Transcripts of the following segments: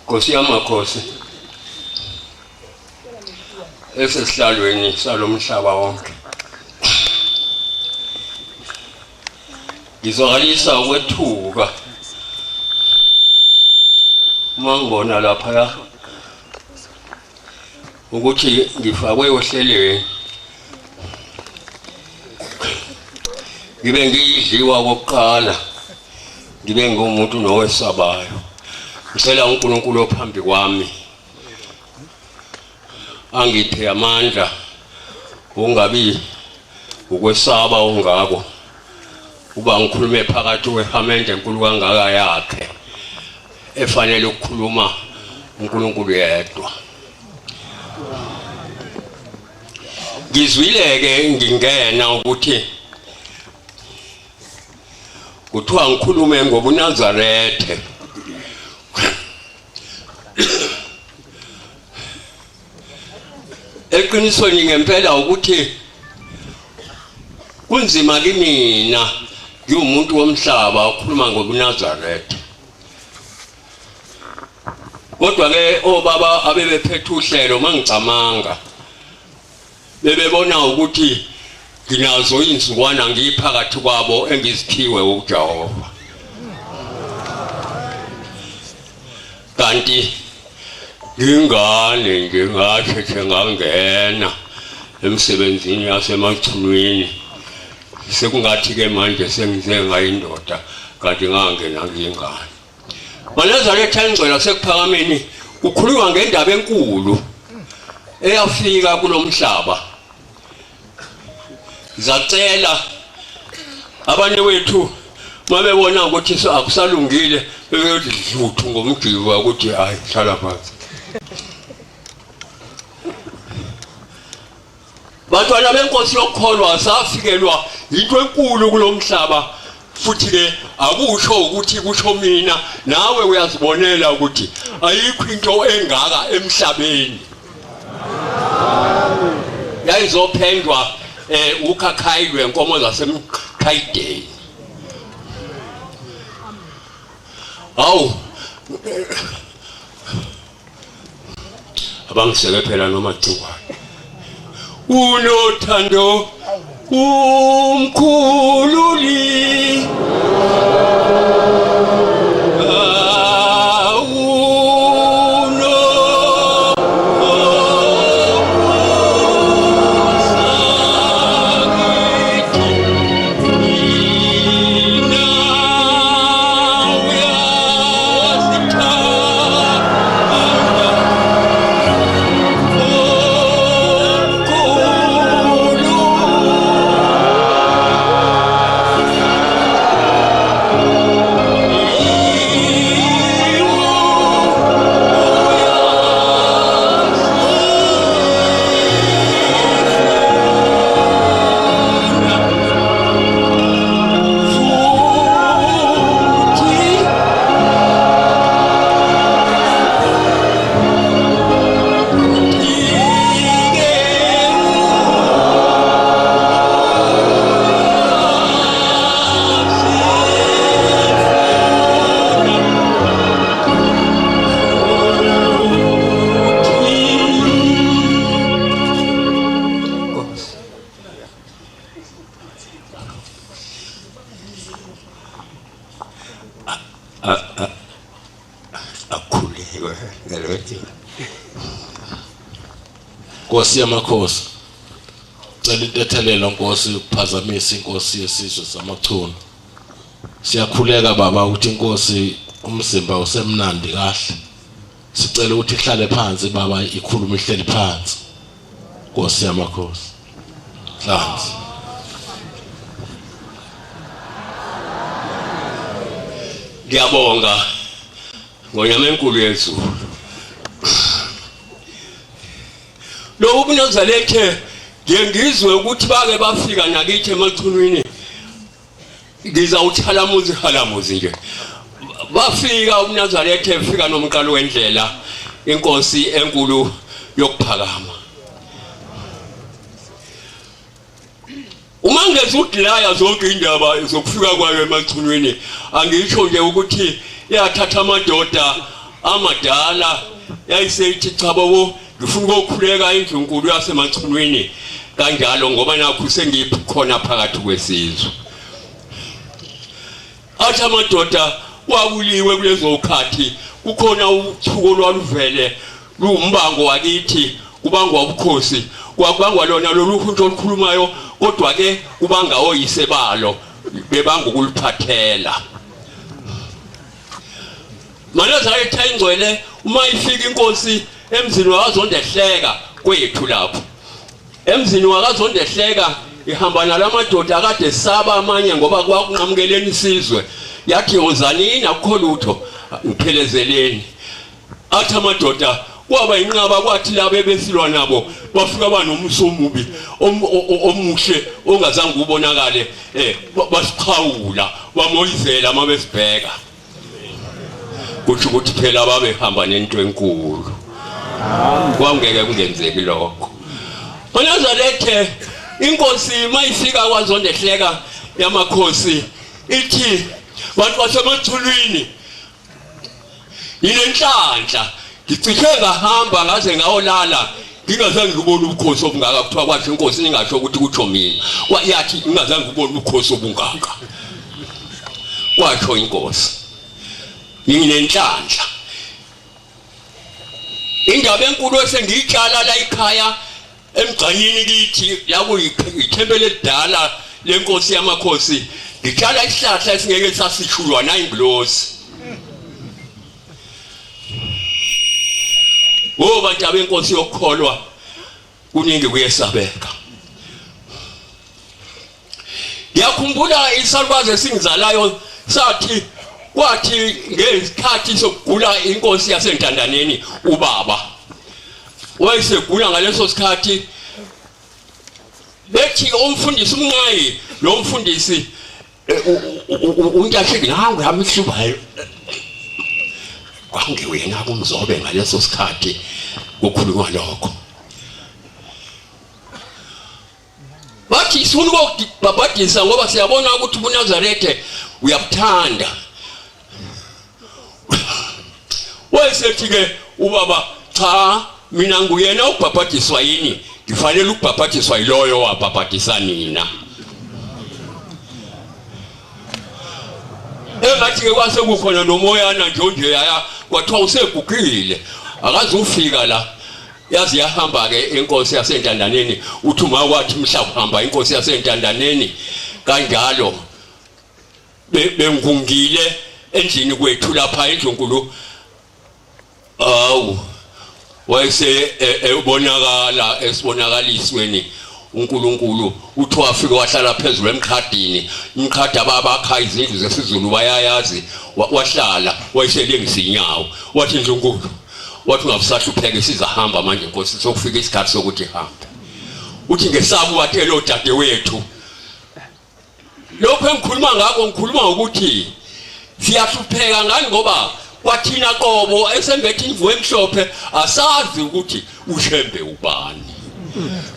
Nkosi yamakhosi esesihlalweni salomhlaba wonke ngizwakalisa ukwethuka mangibona lapha ukuthi ngifakwe ohlelweni ngibe ngiyidliwa kokuqala ngibe ngumuntu nowesabayo. Ngicela uNkulunkulu ophambi kwami angiphe amandla ungabi ukwesaba ongako uba ngikhulume phakathi kwehamende enkulu kangaka yakhe efanele ukukhuluma uNkulunkulu yedwa. Ngizwile-ke ngingena ukuthi kuthiwa ngikhulume ngobuNazarethe. Eqinisweni ngempela ukuthi kunzima kimina ngiwumuntu womhlaba okhuluma ngobuNazarethe. Kodwa ke obaba abebephethe uhlelo mangicamanga bebebona ukuthi nginazo insukwana ngiphakathi kwabo engiziphiwe uJehova. Kanti ngingane nje ngathethe ngangena emsebenzini yasemachulwini sekungathi ke manje sengize ngayindoda kanti ngangena ngingane. MaNazaretha engcwele sekuphakameni kukhulunywa ngendaba enkulu eyafika kulomhlaba. Zacela abanye wethu mabebona ukuthi akusalungile bebethi dluthu ngomjiva ukuthi hayi hlala phansi. Bantwana benkosi yokukholwa safikelwa into enkulu kulomhlaba futhi ke akusho ukuthi kusho mina nawe uyazibonela ukuthi ayikho into engaka emhlabeni. Yayizophendwa ukhakhayilwe inkomo zasemqhaydeni. Awu abangiseke phela noma cingwane unothando umkhululi Nkosi yamakhosi, cela intethelelo Nkosi ukuphazamisa inkosi yesizwe samaChunu. Siyakhuleka baba ukuthi inkosi umzimba usemnandi kahle. Sicela ukuthi ihlale phansi baba ikhulume ihleli phansi. Nkosi yamakhosi. Hlanzi. Ngiyabonga ngonyama enkulu yezulu. Lo ubuNazarethe ngiyengizwe ukuthi bake bafika nakithi emaChunwini. Ngizawuthalamuzi halamuzi nje. Bafika uNazarethe efika nomqalo wendlela inkosi enkulu yokuphakama. Uma ngezudilaya zonke indaba zokufika kwayo emaChunwini angisho nje ukuthi yathatha amadoda amadala yayisethi cha babo ngifuna ukukhuleka indlunkulu yasemaChunwini kanjalo ngoba nakho sengikhona phakathi kwesizwe. Athi amadoda wabuliwe kulezo ukhathi kukhona uthuko lwaluvele lumbango wakithi kubangwa ubukhosi kwabangwa lona loluhuntsho olukhulumayo kodwa ke kubanga oyisebalo bebanga ukuliphathela. Manazarethe ingcwele uma ifika inkosi emzini wakazondehleka kwethu lapho. Emzini wakazondehleka ihamba nalamadoda akade saba amanye ngoba kwakunqamukeleni isizwe. Yathi yozanini akukho lutho ngiphelezeleni. Athi amadoda kwaba inqaba kwathi labo besilwa nabo bafika banomso omubi omuhle ongazange ubonakale basiqhawula bamoyizela mabesibheka. Kusho ukuthi phela babehamba nento enkulu. Kwangeke kungenzeki lokho. Unazarethe inkosi mayifika kwazondehleka yamakhosi ithi bantu basemaChunwini inenhlanhla ngicishe ngahamba ngaze ngayolala ngingazange ngibone ubukhosi obungaka kuthiwa kwathi inkosi ningasho ukuthi kutsho mina yathi ngingazange ngibone ubukhosi obungaka kwasho inkosi inenhlanhla. Indaba enkulu esengiyitshala la ekhaya emgcanyini kithi la kuyithempele elidala lenkosi yamakhosi ngitshala isihlahla esingeke sasishulwa nayingilosi. Bantu abenkosi yokukholwa kuningi kuyesabeka. Ngiyakhumbula isalukazi esingizalayo sathi kwathi ngesikhathi sokugula inkosi yaseNtandaneni ubaba wayesegula ngaleso sikhathi bethi umfundisi umnqayi lo mfundisi untahle nangu yamihlubayo kwangewena kumzobe ngaleso sikhathi kukhulunywa lokho. Bathi sifuna ukubabhadisa ngoba siyabona ukuthi uNazarethe uyabuthanda. Wayesethi ke ubaba cha mina nguyena ubhabhadiswa yini ngifanele ukubhabhadiswa yiloyo wabhabhadisa nina. Engathi ke kwase kukhona nomoyana nje yaya kwathiwa usegugile akaze ufika la yazi yahamba ke inkosi yaseNtandaneni uthi uma kwathi mhla uhamba inkosi yaseNtandaneni kanjalo bengungile endlini kwethu lapha endlunkulu wayese ebonakala esibonakalisweni uNkulunkulu uthi wafika wahlala phezulu emkhadini imkhada babakha izindlu zesiZulu bayayazi wahlala wayeselengisa inyawo wathi ndlunkulu wathi ungabusahlupheke sizahamba manje inkosi sokufika isikhathi sokuthi hamba uthi ngesabu wathi lo dade wethu lokho engikhuluma ngakho ngikhuluma ukuthi siyahlupheka ngani ngoba kwathina qobo esembethe imvuwe emhlophe asazi ukuthi ushembe ubani.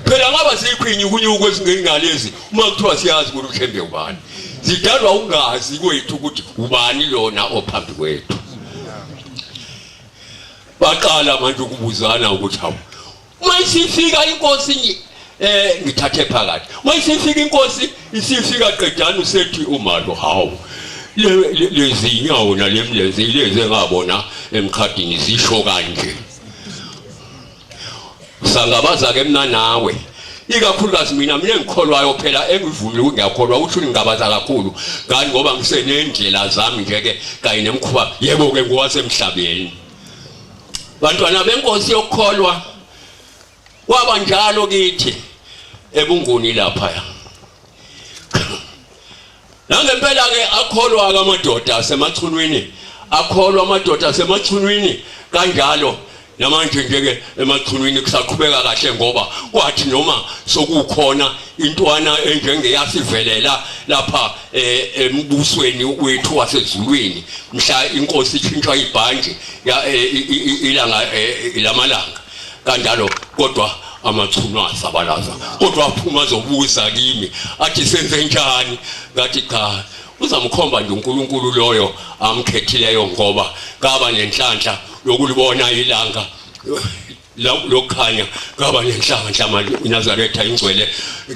Phela ngaba sikhwinyi kunyuko ezingengalezi uma kuthiwa siyazi ukuthi ushembe ubani zidalwa ungazi kwethu ukuthi ubani lona ophambi kwethu. Baqala manje ukubuzana ukuthi hawu uma isifika inkosi ngithathe phakathi uma isifika inkosi isifika qedana usethi umalo hawu lezinyawo nalemlezi leze ngabona emkhadini zisho kanje usangabaza ke mina nawe ikakhulukazi mina ngikholwayo phela engivumile ngiyakholwa ukuthi ungabaza kakhulu ngani ngoba ngisenendlela zami nje ke kanye nemkhuba yebo ke ngowasemhlabeni bantwana benkosi yokukholwa kwaba njalo kithi ebunguni lapha nangempela ke akholwa amadoda asemachunwini akholwa amadoda asemachunwini kanjalo namanje nje ke emachunwini kusaqhubeka kahle ngoba kwathi noma sokukhona intwana enjengeyasivelela lapha embusweni wethu wasezulwini mhla inkosi itshintsha ibhanje ilanga lamalanga kanjalo kodwa amachunu asabalaza kodwa aphuma zobuza kimi athi senze njani ngathi cha uzamkhomba nje uNkulunkulu loyo amkhethileyo ngoba kaba nenhlanhla lokulibona ilanga lokukhanya kaba nenhlanhla iNazaretha ingcwele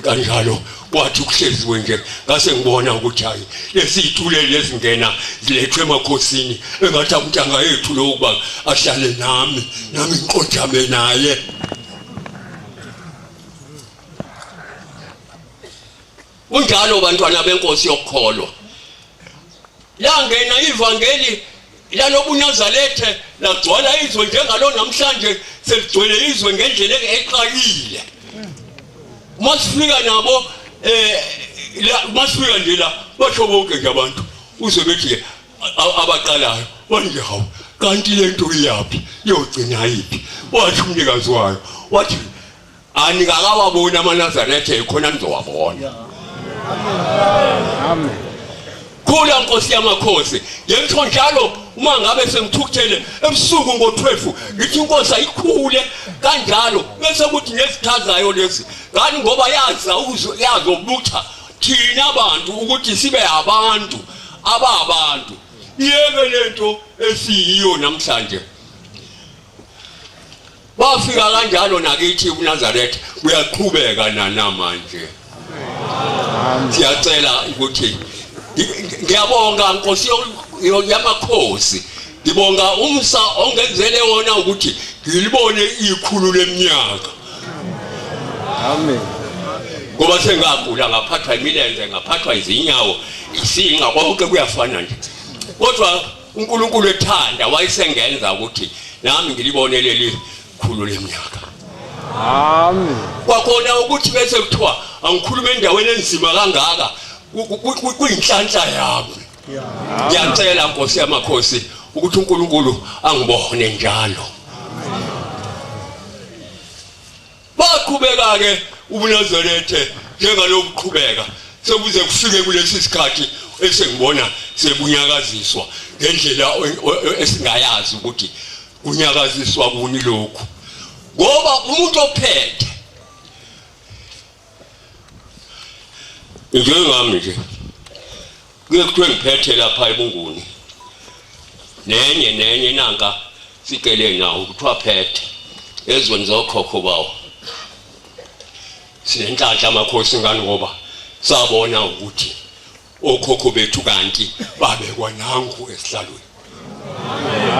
kanjalo kwathi ukuhleziwe nje ngase ngibona ukuthi hayi lesithule lezingena zilethwe emakhosini engathi umntanga yethu lokuba ahlale nami inqojame naye unjalo bantwana benkosi yokukholwa langena ivangeli lalobuNazaretha lagcwala izwe njengalo namhlanje seligcwele izwe ngendlela eqalile masifika nabo masifika nje la basho bonke nje abantu uze bethi abaqalayo manje hawu kanti lento iyapi yogcina yipi wathi umnikazi wayo wathi anikakawabona amaNazaretha ekhona nizowabona amen khula Nkosi yamakhosi yethu njalo uma ngabe sengithukuthele ebusuku ngo12 ngithi inkosi ayikhule kanjalo bese kuthi nesithazayo lesi ngani ngoba yazobutha thina abantu ukuthi sibe abantu ababantu yeke lento esiyiyo namhlanje bafika kanjalo nakithi uNazaretha uyaqhubeka namanje siyacela ukuthi ngiyabonga Nkosi yamakhosi ngibonga umsa ongenzele wona ukuthi ngilibone ikhulu leminyaka amen ngoba sengagula ngaphathwa imilenze ngaphathwa izinyawo isinqa konke kuyafana nje kodwa uNkulunkulu ethanda wayesengenza ukuthi nami ngilibone leli khulu leminyaka amen kwakhona ukuthi bese kuthiwa angikhuluma endaweni enzima kangaka kuyinhlanhla yami ngiyacela Nkosi yamakhosi ukuthi uNkulunkulu angibone njalo baqhubeka ke ubuNazaretha njengalokuqhubeka sekuze kufike kulesi sikhathi esengibona sebunyakaziswa ngendlela esingayazi ukuthi kunyakaziswa kuni lokhu ngoba umuntu ophethe ngengami nje kuyekuthiwe ngiphethe lapha ebunguni nenye nanka sikele nawo kuthiwa phethe ezweni zokhokho bawo sinenhlanhla amakhosi ngani ngoba sabona ukuthi okhokho bethu kanti babekwa nangu esihlalweni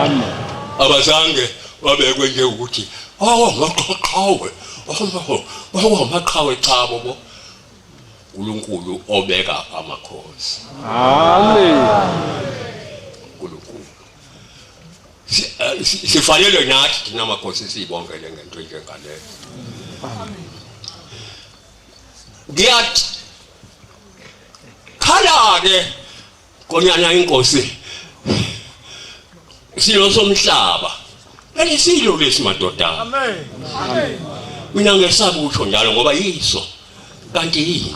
amen abazange babekwe nje ukuthi ngaqhaqhawe amaqhawe chabo bo uNkulunkulu obeka amakhosi amen uNkulunkulu sifanele nathi thina amakhosi sibongele ngento njengaleyo amen ngiyathi khala ke konyana inkosi silo somhlaba elisilo lesimadoda amen amen mina ngesaba ukusho njalo ngoba yiso kanti yini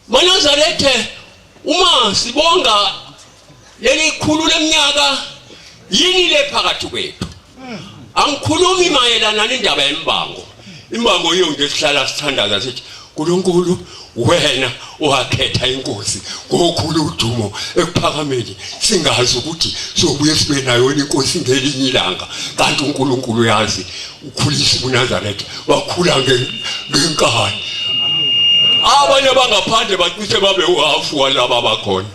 maNazaretha uma sibonga leli khulu leminyaka yini le phakathi kwethu angikhulumi mayelana nendaba yembango imbango yiyo nje sihlala sithandaza sithi uNkulunkulu wena owakhetha inkosi ngokhulu udumo ekuphakameni singazi ukuthi sobuye sibe nayo inkosi ngelinye ilanga kanti uNkulunkulu yazi ukhulisa uNazaretha wakhula ngenkani abanye bangaphandle bacishe babe uhafu walaba bakhona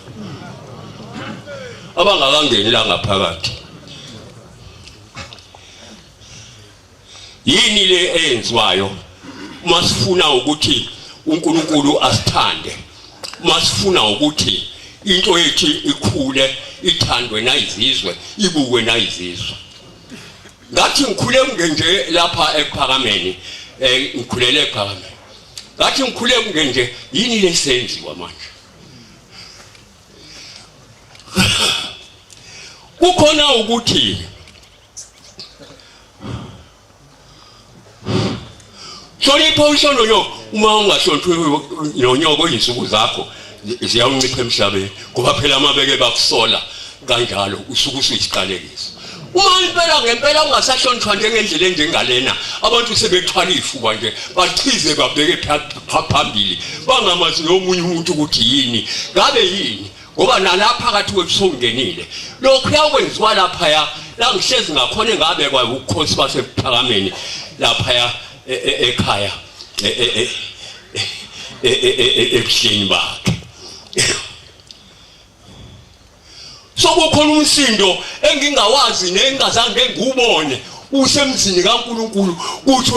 abangakangeni la ngaphakathi yini le eyenziwayo uma sifuna ukuthi uNkulunkulu asithande, uma sifuna ukuthi into yethu ikhule, ithandwe nayizizwe, ibukwe nayizizwe. Ngathi ngikhule ngenje lapha ePhakameni, ngikhulele ePhakameni. Ngathi ngikhule ngenje yini lesenziwa manje. Kukhona ukuthi hlonipha uhlononyo uma ungahloniphi nonyoko izinsuku zakho ziyancipha emhlabeni ngoba phela amabeke bakusola kanjalo usuku usuyisiqalekiso. Uma impela ngempela ungasahlonishwa njengendlela enjengalena abantu sebethwala ifuba nje bachize babheke phambili bangamazi nomunye umuntu ukuthi yini ngabe yini ngoba nalapha phakathi kwebusongenile lokho yakwenziwa lapha la ngihlezi ngakhona ngabe kwa ukhosi basePhakameni lapha ekhaya ebuhleni bakhe. Sokukhona umsindo engingawazi nengazange ngubone usemzini kaNkulunkulu kuthi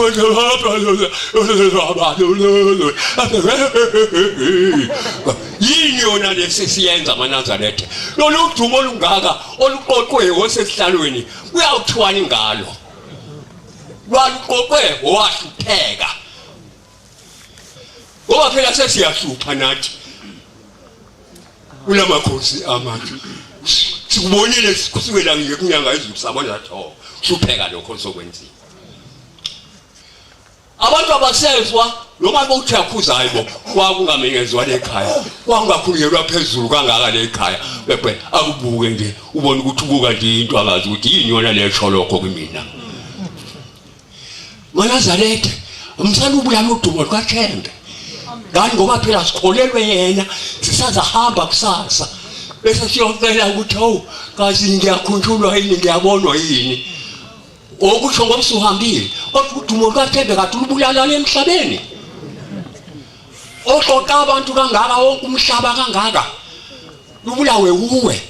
yini yona lesisiyenza amaNazaretha lolu dumo olungaka oluqoqwe osesihlalweni kuyawuthwani ngalo lwaluqoqwe owahlupheka ngoba phela sesiyahlupha nathi kulamakhosi amanje sikubonile kusukela nje kunyanga ezulu sabona lathi hlupheka lokho sokwenziwa abantu abasezwa noma bokuthi yakhuzayo bo kwakungamenyezwa lekhaya kwangakhulelwa phezulu kangaka lekhaya bebe akubuke nje ubone ukuthi ubuka nje into akazi ukuthi yini yona lesho lokho kumina maNazaretha umsalubuya lodumo lukaThembe ngani ngoba phela sikholelwe yena sisazahamba kusasa bese siyocela ukuthi kazi ngiyakhunjulwa yini ngiyabonwa yini okusho ngoba usuhambile kodwa udumo lukaThembe kade lubulala emhlabeni oxoxa abantu kangaka wonke umhlaba kangaka lubulawe uwe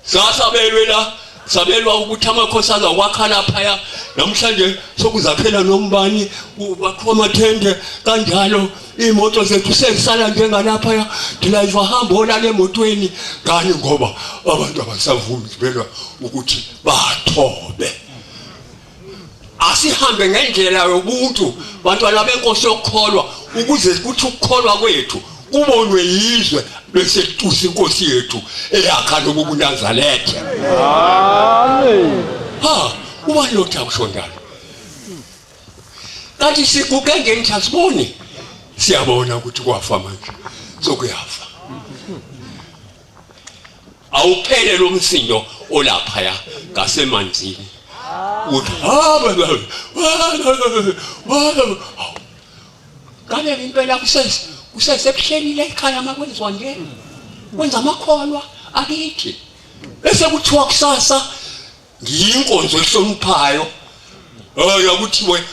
sasabelwe la sabelwa ukuthi amakhosi azakwakha lapha namhlanje sokuzakhela nombani bakho amathende kanjalo imoto zethu sezisala njengalapha drive hamba olale emotweni kani ngoba abantu abasavumi sibelwa ukuthi bathobe asihambe ngendlela yobuntu bantwana benkosi yokukholwa ukuze kuthi ukukholwa kwethu kubonwe yizwe bese tusi inkosi yethu eyakha lobu buNazaretha. Amen. Uba lokho akushondana. Kanti sikuke ngenjasiboni siyabona ukuthi kwafa manje sokuyafa. Awuphele lo msindo olapha ngasemanzini. Kabe impela kusesebuhlelile ekhaya makwenziwa nje kwenza amakholwa akithi bese kuthiwa kusasa ngiyinkonzo ehloniphayo yakuthiwe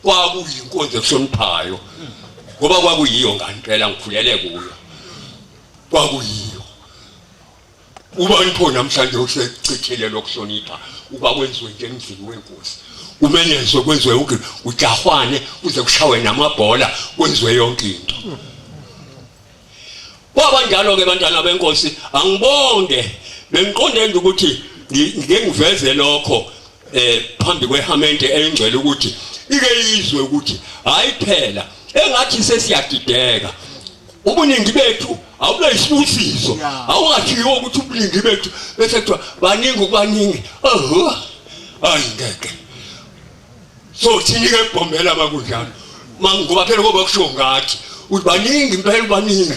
kwakuyinkonzo ehloniphayo ngoba kwakuyiyo ngempela ngikhulele kuyo kwakuyiyo ubani pho namhlanje usechithele lokuhlonipha uba kwenziwe nje emzini wenkosi umenyezwe kwenziwe yonke ujahwane kuze kushawe namabhola kwenziwe yonke into kwaba njalo ke bantwana benkosi angibonge bengiqonde nje ukuthi ngike ngiveze lokho phambi kwehamente elingcwele ukuthi ike yizwe ukuthi hayi phela engathi sesiyadideka ubuningi bethu awube isibusiso awungathiyo ukuthi ubuningi bethu bese kuthiwa baningi hayi ngeke so thini-ke ebhombela bakunjalo ngoba phela ngoba kusho ngathi ukuthi baningi impela baningi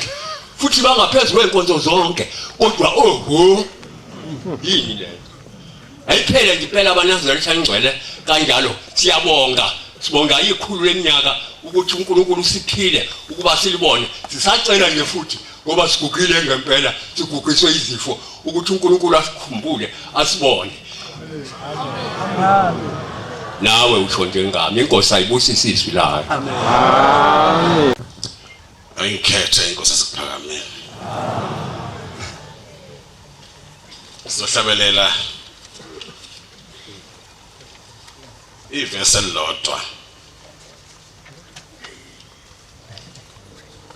futhi bangaphezu kwey'nkonzo zonke kodwa yini leyo ayiphele nje impela amaNazaretha angcwele kanjalo siyabonga sibonga ikhulu leminyaka ukuthi uNkulunkulu usiphile ukuba silibone sisacela nje futhi ngoba sigugile ngempela sigugiswe izifo ukuthi uNkulunkulu asikhumbule asibone nawe usho njengami inkosi ayibusise izwi layo amen ayikhethe inkosi asiphakame sizohlabelela ivesi elilodwa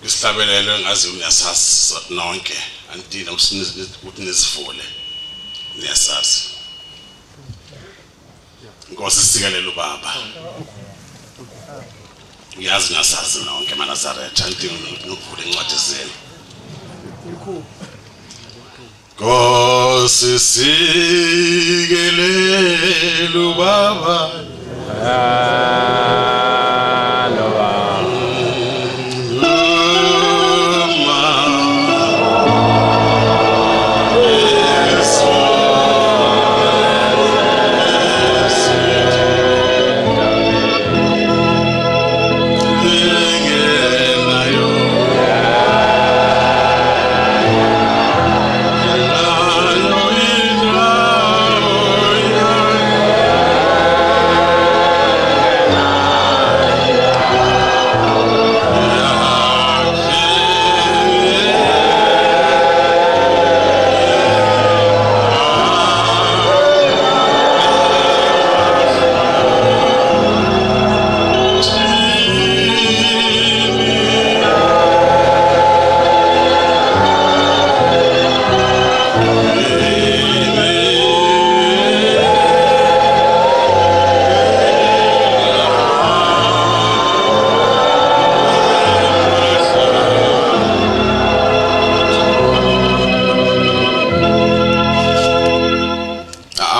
isihlabelelo ngazi uyasazi nonke antina ukuthi nizivule niyasazi Nkosi sikelela ubaba uyazi ngasazi nonke maNazaretha antina ukuvula incwadi zenu Nkosi sikelela ubaba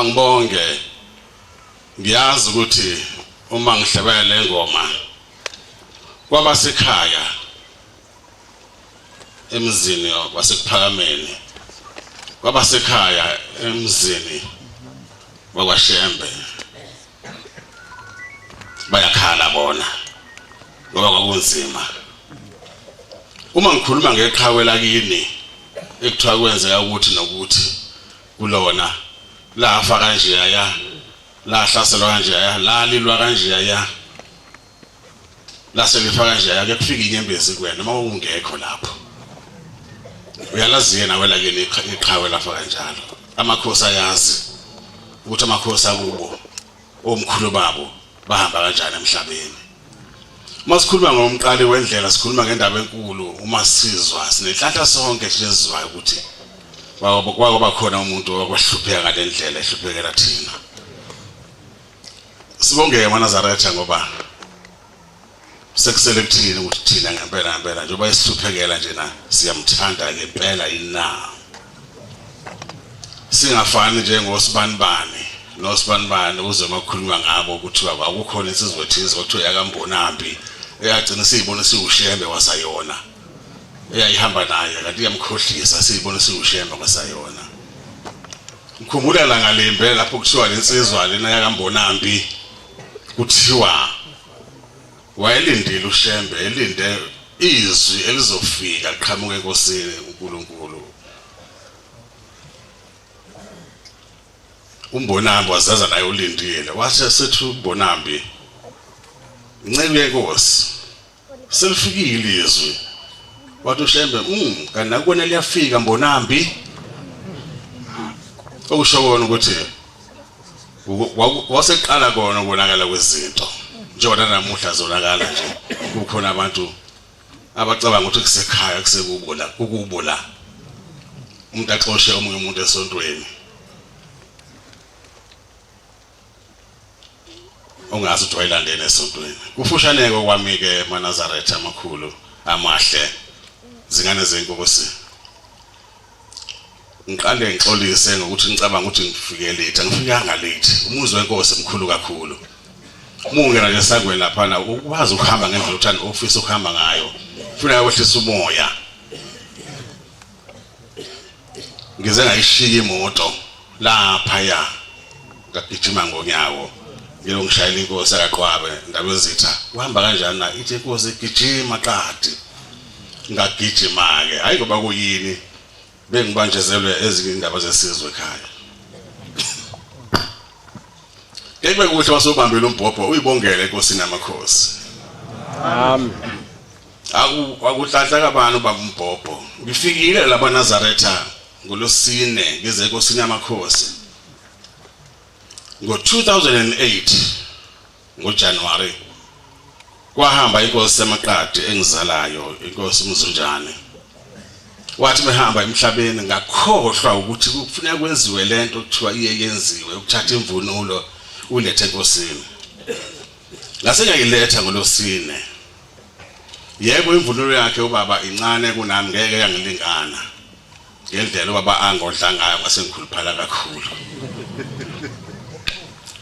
Angibonge ngiyazi ukuthi uma ngihlabela le ngoma kwabasekhaya emzini wasekuphakameni kwabasekhaya emzini wakwaShembe bayakhala bona ngoba kwakunzima uma ngikhuluma ngeqhawe lakini ekuthiwa kwenzeka ukuthi nokuthi kulona la afa kanje aya la hlaselwa kanje aya la lilwa kanje aya la selifa kanje aya ke kufika inyembezi kuwena uma ungekho lapho uyalazi yena wela kini iqhawe lafa kanjalo amakhosi ayazi ukuthi amakhosi akubo omkhulu babo bahamba kanjani emhlabeni masikhuluma ngomqali wendlela sikhuluma ngendaba enkulu uma sizwa sinehlanhla sonke sizizwayo ukuthi kwaba khona umuntu okwahlupheka ngale ndlela ehluphekela thina sibongeke maNazaretha ngoba sekusele kuthini ukuthi thina ngempela njengoba isihluphekela njena siyamthanda ngempela yina singafani njengosibanibani nosibanibani uzoma ukukhuluma ngabo ukuthi akukhona insizwe thize okuthiwa yakambonambi eyagcina siyibona siuShembe wasayona eyayihamba naye kanti iyamkhohlisa siyibona siuShembe wasayona ngikhumbula la ngalembe lapho kuthiwa lensizwa lena yakambonambi kuthiwa wayelindile uShembe elinde izwi elizofika liqhamuke enkosini uNkulunkulu uMbonambi wazaza naye ulindile wathi sethu uMbonambi inceke yenkosi selifikile izwi wathi uShembe kanti nakubona liyafika Mbonambi okushokona ukuthi waseqala kona ukubonakala kwezinto njengoba namuhla zonakala nje kukhona abantu abacabanga ukuthi kusekhaya kusekubula umuntu axoshe omunye umuntu esontweni ongazi ukuthi wayilandene esontweni kufushaneke kwami ke maNazaretha amakhulu amahle zingane zenkosi ngiqale ngixolise ngokuthi ngicabanga ukuthi ngifike late angifikanga late umuzi wenkosi mkhulu kakhulu mungena nje sangwe lapha na ukwazi ukuhamba ngendlela uthanda office ukuhamba ngayo ufuna ukwehlisa umoya ngize ngayishiya imoto lapha ya ngagijima ngonyawo ngiyongishayela inkosi akaqwabe ndaba ezitha uhamba kanjani na ithi inkosi igijima qadi ngagijima ke hayi ngoba kuyini bengibanjezelwe ezindaba zesizwe ekhaya Kebe kuhle wasobambela umbhobho uyibongele inkosini yamakhosi amen akuhlahla kabani ubaba umbhobho ngifikile la maNazaretha ngolosine ngeze enkosini yamakhosi ngo-2008 ngoJanuwari kwahamba inkosi yaMaqadi engizalayo inkosi uMzunjane wathi behamba emhlabeni ngakhohlwa ukuthi kufuneka kwenziwe lento kuthiwa iyenziwe ukuthatha imvunulo ulethe enkosini ngase ngiyiletha ngolosine yebo imvunulo yakhe ubaba incane kunami ngeke yangilingana ngendlela ubaba angodla ngayo ngase ngikhuluphala kakhulu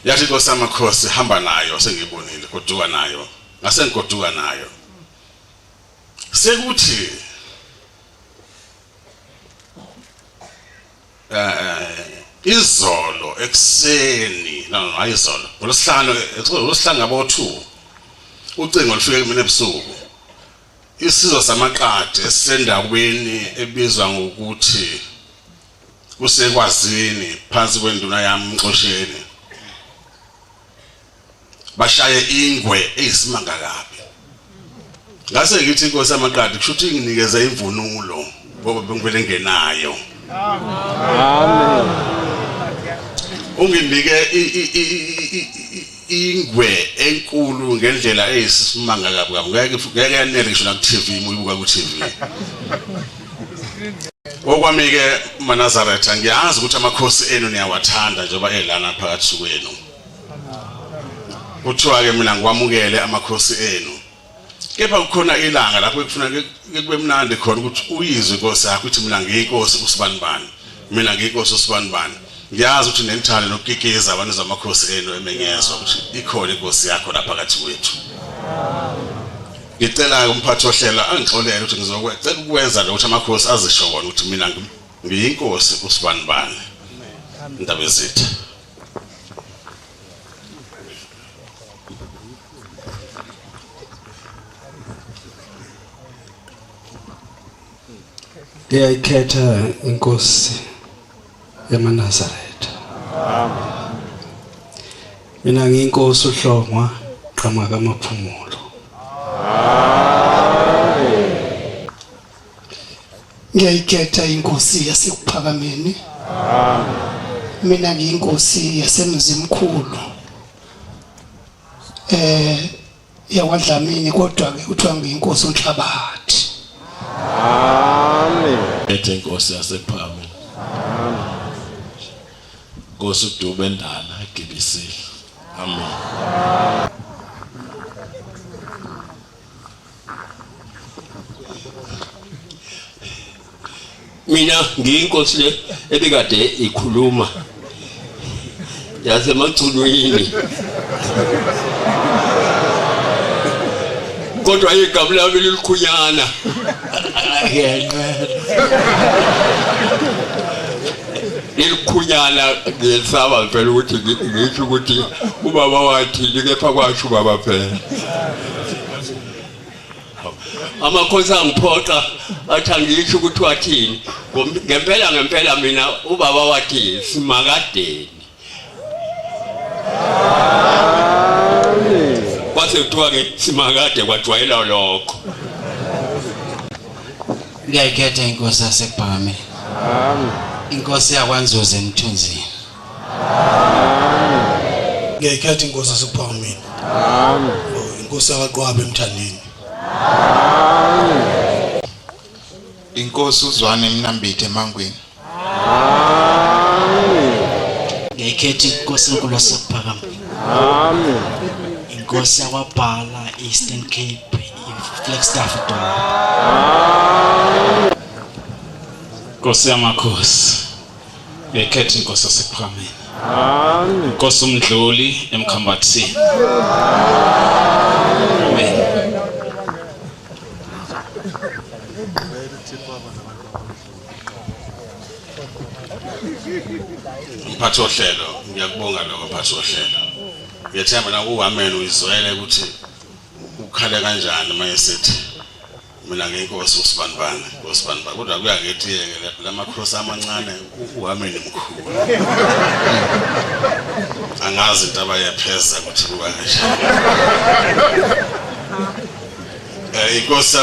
yathi inkosi yamakhosi hamba nayo sengiyibonile goduka nayo ngase ngigoduka nayo sekuthi izolo ekseni ayizolo ngolosihlanu ngabo-2 ucingo lufike kumina ebusuku isizwe samaQadi esisendaweni ebizwa ngokuthi kusekwazini phansi kwenduna yami uMxosheni bashaye ingwe eyisimanga kabi ngase ngithi inkosi yamaQadi kusho ukuthi nginikeze imvunulo ngoba bengivele ngenayo Amen. Unginike ingwe enkulu ngendlela eyisimanga kabi ngeke yanele ngisho na ku-TV uyibuka ku-TV okwami-ke maNazaretha ngiyazi ukuthi amakhosi enu niyawathanda njengoba elana phakathi kwenu kuthiwa-ke mina ngiwamukele amakhosi enu kepha kukhona ilanga lapho kufuneka kube mnandi khona ukuthi uyizwe inkosi yakho ukuthi mina ngiyinkosi usibanibani mina ngiyinkosi usibanibani ngiyazi ukuthi nenithanda nokukikiza abantu zamakhosi enu emengezwa ukuthi ikhona inkosi yakho lapha phakathi kwethu ngicela umphathi ohlela angixolele ukuthi ngizocela ukwenza lo ukuthi amakhosi azisho kona ukuthi mina ngiyinkosi usibanibani indaba ezitha ngiyayikhetha inkosi yamaNazaretha. Mina ngiyinkosi uHlongwa Qhamuka kaMaphumulo. Ngiyayikhetha inkosi yaseKuphakameni. Mina ngiyinkosi yaseMzimkhulu. YakwaDlamini kodwa ke kuthiwa ngiyinkosi uNhlabathi. Amen. Ethe inkosi yaseKuphakameni. Nkosi uDube Ndala eGibisile. Amen. Mina ngiyinkosi le ebikade ikhuluma yaseMagculwini kodwa igama lami lilikhunyana ilikhunyana ngesaba phela ukuthi ngisho ukuthi ubaba wathi kepha kwasho ubaba phela amakhosi angiphoqa athi angisho ukuthi wathini ngempela mina ubaba wathi simakadeni kwase kuthiwa ke simakade kwajwayela lokho ngiyayikhetha inkosi yaseKuphakameni. Inkosi yakwaNzuza eMthunzini. Ngiyayikhetha inkosi yaseKuphakameni. Inkosi yakwaQwaba eMthandeni. Inkosi uZwane eMnambithi eMangweni. Ngiyayikhetha inkosi enkulu yaseKuphakameni. Inkosi yakwaBhala Eastern Cape Flagstaff Dora. Nkosi yamakhosi. Ngiyakhetha inkosi yaseKuphakameni. Inkosi uMdluli eMkhambathini. Amen. mphathi ohlelo ngiyakubonga lokho mphathi ohlelo ngiyethemba na uwamene uyizwele ukuthi ukhale kanjani manje sithi mina ngiyinkosi usibanibani kodwa kuyangethi-ke lamakhosi amancane uwamene mkhulu angazi into abayepheza ukuthi kuba kanjani inkosi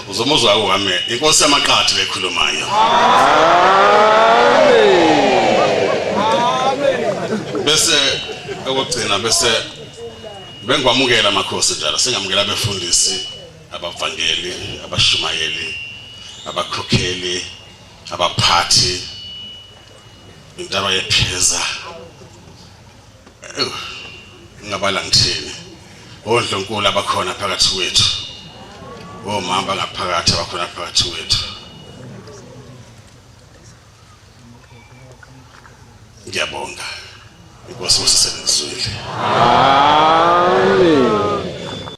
uzomuzwa wami inkosi yamaqadi lekhulumayo bese ukugcina bese bengwamukela amakhosi njalo singamukela abefundisi abavangeli abashumayeli abakhokheli abaphathi intaba yepheza ngabala ngithini odlonkulu abakhona phakathi kwethu omama ngaphakathi abakhona phakathi kwethu ngiyabonga inkosi usisebenzile